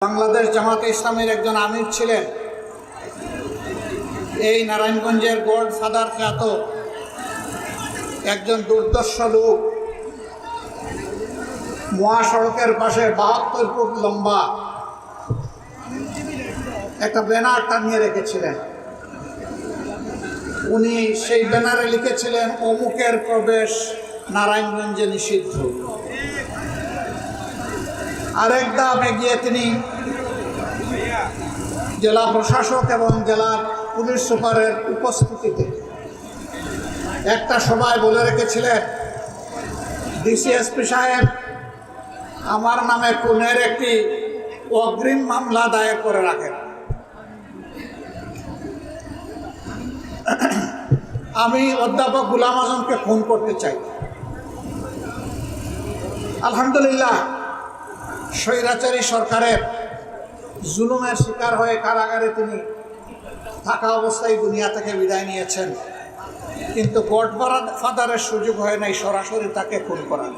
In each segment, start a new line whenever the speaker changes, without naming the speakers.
বাংলাদেশ জামাতে ইসলামের একজন আমির ছিলেন। এই নারায়ণগঞ্জের গডফাদার খ্যাত একজন দুর্দর্শ লোক মহাসড়কের পাশে 72 ফুট লম্বা একটা ব্যানার টানিয়ে রেখেছিলেন। উনি সেই ব্যানারে লিখেছিলেন, অমুকের প্রবেশ নারায়ণগঞ্জে নিষিদ্ধ। আরেক ধাপ এগিয়ে তিনি জেলা প্রশাসক এবং জেলার পুলিশ সুপারের উপস্থিতিতে একটা সভায় বলে রেখেছিলেন, ডিসিএসপি সাহেব, আমার নামে খুনের একটি অগ্রিম মামলা দায়ের করে রাখেন। আমি অধ্যাপক গোলাম আজমকে খুন করতে চাই। আলহামদুলিল্লাহ, স্বৈরাচারী সরকারের জুলুমের শিকার হয়ে কারাগারে তিনি থাকা অবস্থায় দুনিয়া থেকে বিদায় নিয়েছেন, কিন্তু গডফাদারের সুযোগ হয় নাই সরাসরি তাকে খুন করার।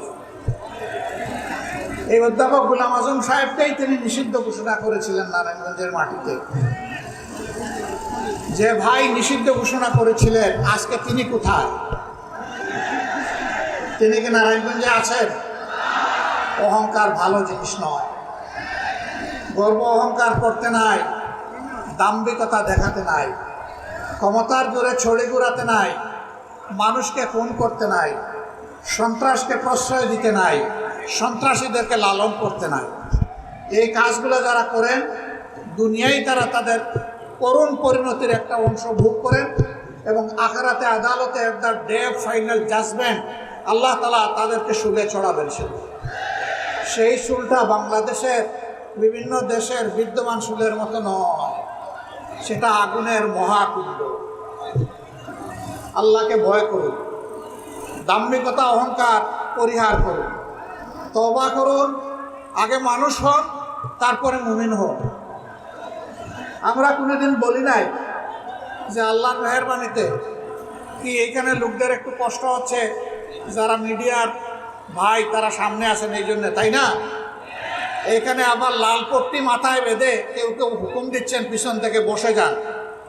এই অধ্যাপক গোলাম আজম সাহেবকেই তিনি নিষিদ্ধ ঘোষণা করেছিলেন নারায়ণগঞ্জের মাটিতে। যে ভাই নিষিদ্ধ ঘোষণা করেছিলেন, আজকে তিনি কোথায়? তিনি কি নারায়ণগঞ্জে আছেন? অহংকার ভালো জিনিস নয়। গর্ব অহংকার করতে নাই, দাম্ভিকতা দেখাতে নাই, ক্ষমতার জোরে ছড়ি ঘুরাতে নাই, মানুষকে খুন করতে নাই, সন্ত্রাসকে প্রশ্রয় দিতে নাই, সন্ত্রাসীদেরকে লালন করতে নাই। এই কাজগুলো যারা করেন, দুনিয়ায় তারা তাদের করুণ পরিণতির একটা অংশ ভোগ করেন এবং আখিরাতে আদালতে একটা ডে অফ ফাইনাল জাজমেন্ট আল্লাহ তাআলা তাদেরকে শুলে চড়াবেন। সেই শুলটা বাংলাদেশের বিভিন্ন দেশের বিদ্যমান শুলের মতো নয়, সেটা আগুনের মহাকুণ্ড। আল্লাহকে ভয় করুন, দাম্ভিকতা অহংকার পরিহার করুন, তওবা করুন, আগে মানুষ হন তারপরে মুমিন হন। আমরা কোনোদিন বলি নাই যে আল্লাহর মেহেরবানিতে কি এইখানে লোকদের একটু কষ্ট হচ্ছে, যারা মিডিয়ার ভাই তারা সামনে আসেন এই জন্য, তাই না? এখানে আবার লাল পট্টি মাথায় বেঁধে কেউ কেউ হুকুম দিচ্ছেন পিছন থেকে বসে যান।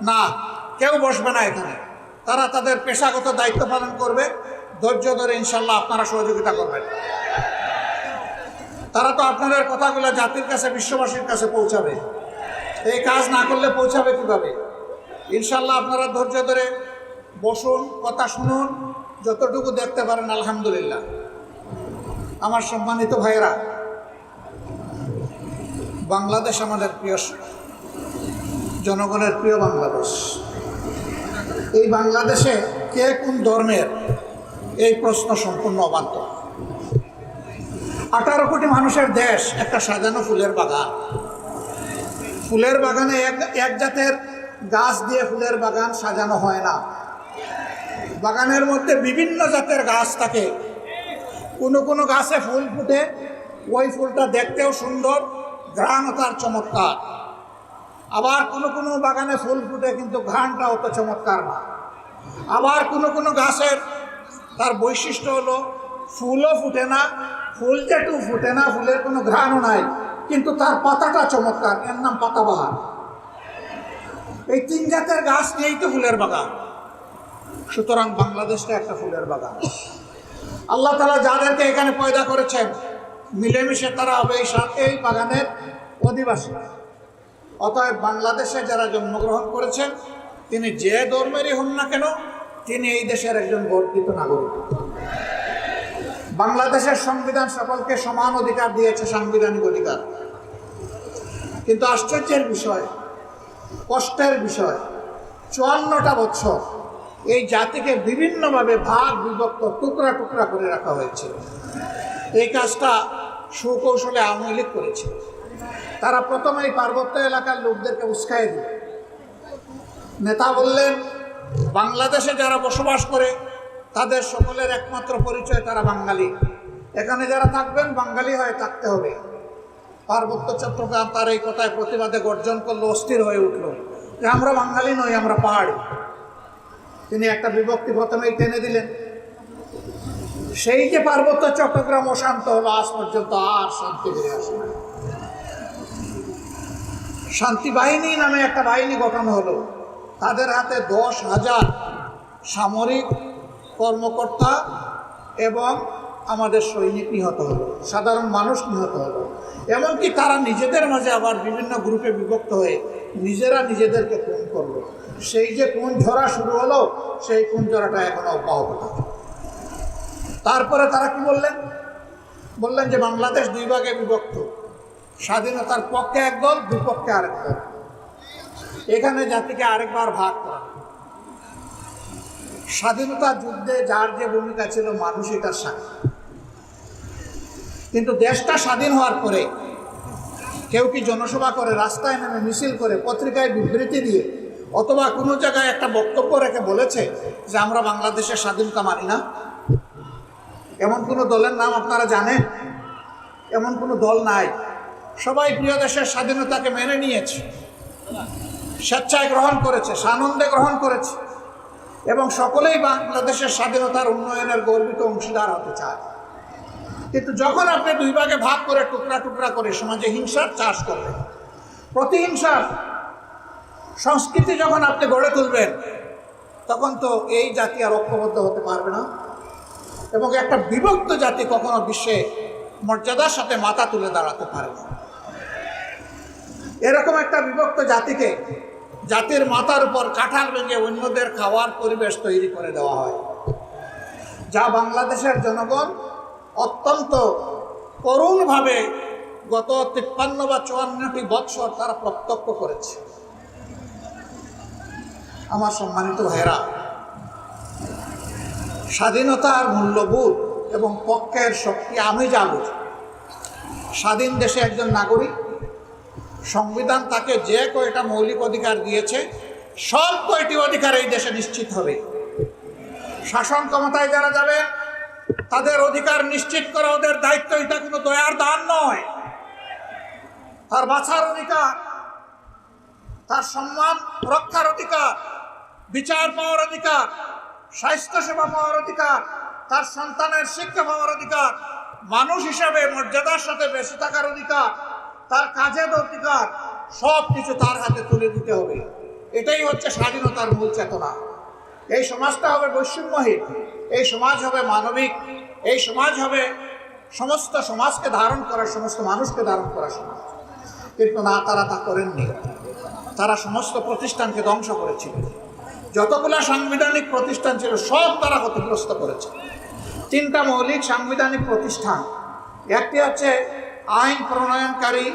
না, কেউ বসবে না এখানে। তারা তাদের পেশাগত দায়িত্ব পালন করবে, ধৈর্য ধরে ইনশাল্লাহ আপনারা সহযোগিতা করবেন। তারা তো আপনাদের কথাগুলো জাতির কাছে, বিশ্ববাসীর কাছে পৌঁছাবে। এই কাজ না করলে পৌঁছাবে কীভাবে? ইনশাল্লাহ আপনারা ধৈর্য ধরে বসুন, কথা শুনুন, যতটুকু দেখতে পারেন আলহামদুলিল্লাহ। আমার সম্মানিত ভাইয়েরা, বাংলাদেশ আমাদের প্রিয় জনগণের প্রিয় বাংলাদেশ। এই বাংলাদেশে কে কোন ধর্মের, এই প্রশ্ন সম্পূর্ণ অবান্তর। 18 কোটি মানুষের দেশ একটা সাজানো ফুলের বাগান। ফুলের বাগানে এক জাতের গাছ দিয়ে ফুলের বাগান সাজানো হয় না। বাগানের মধ্যে বিভিন্ন জাতের গাছ থাকে। কোনো কোনো গাছে ফুল ফুটে, ওই ফুলটা দেখতেও সুন্দর, ঘ্রাণও তার চমৎকার। আবার কোনো কোনো বাগানে ফুল ফুটে কিন্তু ঘ্রাণটা অত চমৎকার না। আবার কোনো কোনো গাছের তার বৈশিষ্ট্য হলো ফুলও ফুটে না, ফুল যেটু ফুটে না, ফুলের কোনো ঘ্রাণও নাই, কিন্তু তার পাতাটা চমৎকার, এর নাম পাতাবাহার। এই 3 জাতের গাছ নিয়েই তো ফুলের বাগান। সুতরাং বাংলাদেশটা একটা ফুলের বাগান। আল্লাহ তাআলা যাদেরকে এখানে পয়দা করেছেন, মিলেমিশে তারা হবে এই বাগানের অধিবাসী। অতএব বাংলাদেশে যারা জন্মগ্রহণ করেছেন, তিনি যে ধর্মেরই হন না কেন, তিনি এই দেশের একজন বর্ধিত নাগরিক। বাংলাদেশের সংবিধান সকলকে সমান অধিকার দিয়েছে, সাংবিধানিক অধিকার। কিন্তু আশ্চর্যের বিষয়, কষ্টের বিষয়, 54টা বছর এই জাতিকে বিভিন্নভাবে ভাগ বিভক্ত, টুকরা টুকরা করে রাখা হয়েছে। এই কাজটা সুকৌশলে আওয়ামী লীগ করেছে। তারা প্রথমেই পার্বত্য এলাকার লোকদেরকে উস্কাই দিল। নেতা বললেন, বাংলাদেশে যারা বসবাস করে তাদের সকলের একমাত্র পরিচয় তারা বাঙালি। এখানে যারা থাকবেন বাঙালি হয়ে থাকতে হবে। পার্বত্য চট্টগ্রাম তার এই কথায় প্রতিবাদে গর্জন করলো, অস্থির হয়ে উঠল যে আমরা বাঙালি নই, আমরা পাহাড়ি। তিনি একটা বিভক্তি প্রথমেই টেনে দিলেন। সেই যে পার্বত্য চট্টগ্রাম অশান্ত হলো, আজ পর্যন্ত আর শান্তি ফিরে আসে না। শান্তি বাহিনী নামে একটা বাহিনী গঠন হলো, তাদের হাতে 10,000 সামরিক কর্মকর্তা এবং আমাদের সৈনিক নিহত হলো, সাধারণ মানুষ নিহত হলো। এমনকি তারা নিজেদের মাঝে আবার বিভিন্ন গ্রুপে বিভক্ত হয়ে নিজেরা নিজেদেরকে খুন করলো। সেই যে খুন ঝরা শুরু হলো, সেই খুন ঝরাটা এখনো অব্যাহত থাকে। তারপরে তারা কি বললেন যে বাংলাদেশ 2 ভাগে বিভক্ত, স্বাধীনতার পক্ষে একদল, বিপক্ষে আরেক দল। এখানে জাতিকে আরেকবার ভাগ করা। স্বাধীনতা যুদ্ধে যার যে ভূমিকা ছিল মানুষ এটার সাক্ষী, কিন্তু দেশটা স্বাধীন হওয়ার পরে কেউ কি জনসভা করে, রাস্তায় নেমে মিছিল করে, পত্রিকায় বিবৃতি দিয়ে, অথবা কোনো জায়গায় একটা বক্তব্য রেখে বলেছে যে আমরা বাংলাদেশের স্বাধীনতা মানি না? এমন কোনো দলের নাম আপনারা জানেন? এমন কোনো দল নাই। সবাই প্রিয় দেশের স্বাধীনতাকে মেনে নিয়েছে, স্বেচ্ছায় গ্রহণ করেছে, সানন্দে গ্রহণ করেছে, এবং সকলেই বাংলাদেশের স্বাধীনতার উন্নয়নের গর্বিত অংশীদার হতে চায়। কিন্তু যখন আপনি 2 ভাগে ভাগ করে, টুকরা টুকরা করে সমাজে হিংসার চাষ করবেন, প্রতিহিংসার সংস্কৃতি যখন আপনি গড়ে তুলবেন, তখন তো এই জাতি আর ঐক্যবদ্ধ হতে পারবে না। এবং একটা বিভক্ত জাতি কখনো বিশ্বে মর্যাদার সাথে মাথা তুলে দাঁড়াতে পারে না। এরকম একটা বিভক্ত জাতিকে, জাতির মাথার উপর কাঁঠাল ভেঙে অন্যদের খাওয়ার পরিবেশ তৈরি করে দেওয়া হয়, যা বাংলাদেশের জনগণ অত্যন্ত করুণভাবে গত 53 বা 54টি বৎসর তারা প্রত্যক্ষ করেছে। আমার সম্মানিত ভাইয়েরা, স্বাধীনতার মূল্যবোধ এবং পক্ষের শক্তি আমি যা বুঝি, স্বাধীন দেশে একজন নাগরিক, সংবিধান তাকে যে কয়টা মৌলিক অধিকার দিয়েছে, সব কয়টি অধিকার এই দেশে নিশ্চিত হবে। শাসন ক্ষমতায় যারা যাবে তাদের অধিকার নিশ্চিত করা ওদের দায়িত্ব। এটা কোনো দয়ার দান নয়। তার বাঁচার অধিকার, তার সম্মান রক্ষার অধিকার, বিচার পাওয়ার অধিকার, স্বাস্থ্যসেবা পাওয়ার অধিকার, তার সন্তানের শিক্ষা পাওয়ার অধিকার, মানুষ হিসাবে মর্যাদার সাথে বেঁচে থাকার অধিকার, তার কাজের অধিকার, সব কিছু তার হাতে তুলে দিতে হবে। এটাই হচ্ছে স্বাধীনতার মূল চেতনা। এই সমাজটা হবে বৈষম্যহীন, এই সমাজ হবে মানবিক, এই সমাজ হবে সমস্ত সমাজকে ধারণ করার, সমস্ত মানুষকে ধারণ করার সমাজ। কিন্তু না, তারা তা করেননি। তারা সমস্ত প্রতিষ্ঠানকে ধ্বংস করেছিল। যতগুলো সাংবিধানিক প্রতিষ্ঠান ছিল সব তারা ক্ষতিগ্রস্ত করেছে। 3টা মৌলিক সাংবিধানিক প্রতিষ্ঠান, একটি হচ্ছে আইন প্রণয়নকারী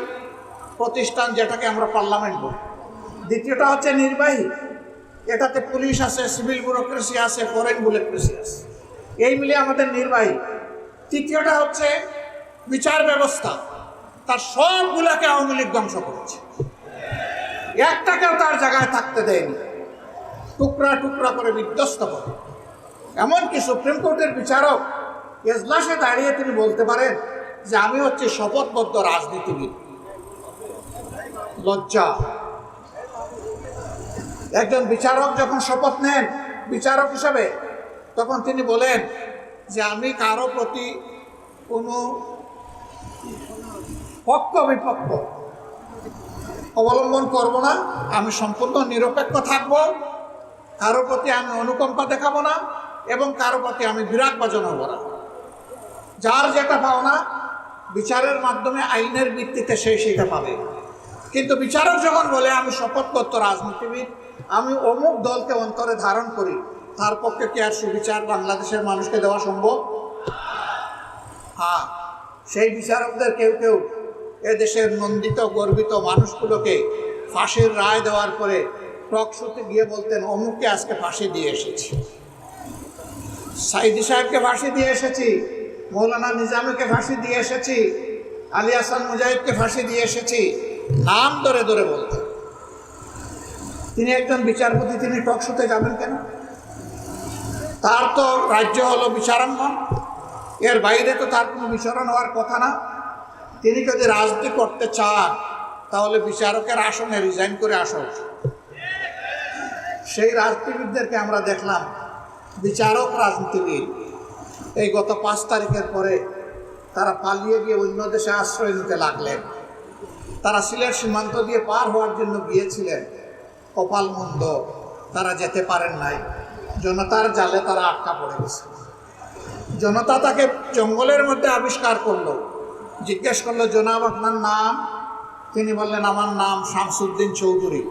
প্রতিষ্ঠান, যেটাকে আমরা পার্লামেন্ট বলি। দ্বিতীয়টা হচ্ছে নির্বাহী, এটাতে পুলিশ আছে, সিভিল ব্যুরোক্রেসি আছে, ফরেন ব্যুরোক্রেসি আছে, এই মিলিয়ে আমাদের নির্বাহী। তৃতীয়টা হচ্ছে বিচার ব্যবস্থা, তার সবগুলাকে আওয়ামী লীগ ধ্বংস করেছে, একটাকেও তার জায়গায় থাকতে দেয়নি, টুকরা টুকরা করে বিধ্বস্ত করে। এমনকি সুপ্রিম কোর্টের বিচারক এজলাসে দাঁড়িয়ে তিনি বলতে পারেন যে আমি হচ্ছে শপথবদ্ধ রাজনীতিবিদ। লজ্জা! একজন বিচারক যখন শপথ নেন বিচারক হিসাবে, তখন তিনি বলেন যে আমি কারো প্রতি কোনো পক্ষ বিপক্ষ অবলম্বন করব না, আমি সম্পূর্ণ নিরপেক্ষ থাকব, কারো প্রতি আমি অনুকম্পা দেখাবো না, এবং কারো প্রতি আমি বিরাগ বাজন হব না। যার যেটা পাওনা বিচারের মাধ্যমে আইনের ভিত্তিতে সেটা পাবে। কিন্তু বিচারক যখন বলে আমি শপথবদ্ধ রাজনীতিবিদ, আমি অমুক দলকে অন্তরে ধারণ করি, তার পক্ষে কি আর সুবিচার বাংলাদেশের মানুষকে দেওয়া সম্ভব? হ্যাঁ, সেই বিচারকদের কেউ কেউ এদেশের নন্দিত গর্বিত মানুষগুলোকে ফাঁসির রায় দেওয়ার পরে টক শোতে গিয়ে বলতেন অমুককে আজকে ফাঁসি দিয়ে এসেছি, সাইদি সাহেবকে ফাঁসি দিয়ে এসেছি, মৌলানা নিজামীকে ফাঁসি দিয়ে এসেছি, আলী হাসান মুজাহিদকে ফাঁসি দিয়ে এসেছি, নাম ধরে ধরে বলতেন। তিনি একজন বিচারপতি, তিনি টক শোতে যাবেন কেন? তার তো রাজ্য হলো বিচারাঙ্গন, এর বাইরে তো তার কোনো বিচরণ হওয়ার কথা না। তিনি যদি রাজনীতি করতে চান তাহলে বিচারকের আসনে রিজাইন করে আসা উচিত। সেই রাজনীতিবিদদেরকে আমরা দেখলাম, বিচারক রাজনীতিবিদ, এই গত 5 তারিখের পরে তারা পালিয়ে গিয়ে অন্য দেশে আশ্রয় নিতে লাগলেন। তারা সিলেট সীমান্ত দিয়ে পার হওয়ার জন্য গিয়েছিলেন, কপাল মন্দ, তারা যেতে পারেন নাই। জনতার জালে তারা আটকা পড়ে গেছে। জনতা তাকে জঙ্গলের মধ্যে আবিষ্কার করলো, জিজ্ঞেস করলো, জনাব আপনার নাম? তিনি বললেন, আমার নাম শামসুদ্দিন চৌধুরী।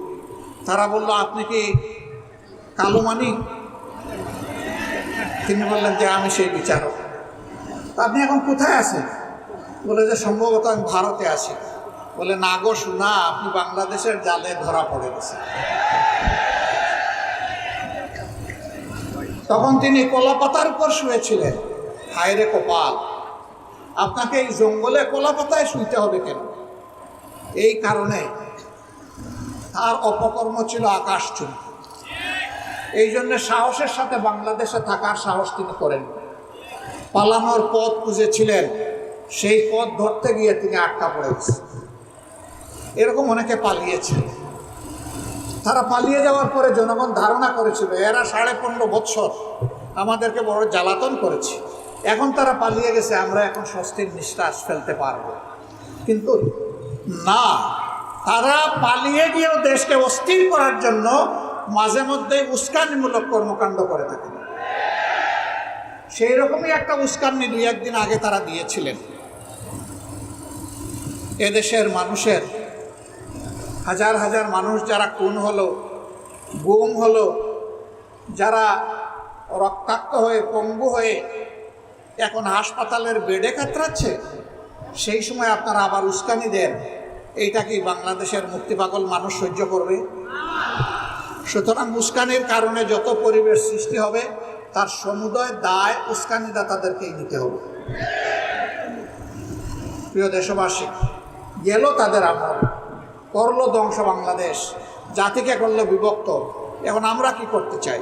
তারা বলল, আপনি কি কালুমানি? তিনি বললেন যে আমি সেই বিচারক। আপনি এখন কোথায় আছেন? বলে যে সম্ভবত আমি ভারতে আছি। বলে, না গো শোনা, আপনি বাংলাদেশের জালে ধরা পড়ে গেছেন। তখন তিনি কলাপাতার উপর শুয়েছিলেন। হায় রে কপাল, আপনাকে এই জঙ্গলে কলাপাতায় শুইতে হবে কেন? এই কারণে তার অপকর্ম ছিল আকাশচুম্বী। এই জন্য সাহসের সাথে বাংলাদেশে থাকার সাহস তিনি করেন। পালানোর পথ খুঁজেছিলেন, সেই পথ ধরতে গিয়ে তিনি আটকা পড়ে গেছেন। এরকম অনেকে পালিয়েছে। তারা পালিয়ে যাওয়ার পরে জনগণ ধারণা করেছিল এরা 15.5 বছর আমাদেরকে বড় জ্বালাতন করেছে, এখন তারা পালিয়ে গেছে, আমরা এখন স্বস্তির নিঃশ্বাস ফেলতে পারবো। কিন্তু না, তারা পালিয়ে গিয়েও দেশকে অস্থির করার জন্য মাঝে মধ্যে উস্কানিমূলক কর্মকাণ্ড করে থাকে। সেই রকমই একটা উস্কানি 2-1 দিন আগে তারা দিয়েছিলেন। এদেশের মানুষের হাজার হাজার মানুষ যারা খুন হলো, গুম হলো, যারা রক্তাক্ত হয়ে পঙ্গু হয়ে এখন হাসপাতালের বেডে কাতরাচ্ছে, সেই সময় আপনারা আবার উস্কানি দেন। এইটা কি বাংলাদেশের মুক্তিপাগল মানুষ সহ্য করবে? সুতরাং উস্কানির কারণে যত পরিবেশ সৃষ্টি হবে তার সমুদয় দায় উস্কানিদাতাদেরকেই নিতে হবে। প্রিয় দেশবাসী, গেল তাদের আমল, করলো ধ্বংস বাংলাদেশ, জাতিকে করলো বিভক্ত। এখন আমরা কি করতে চাই?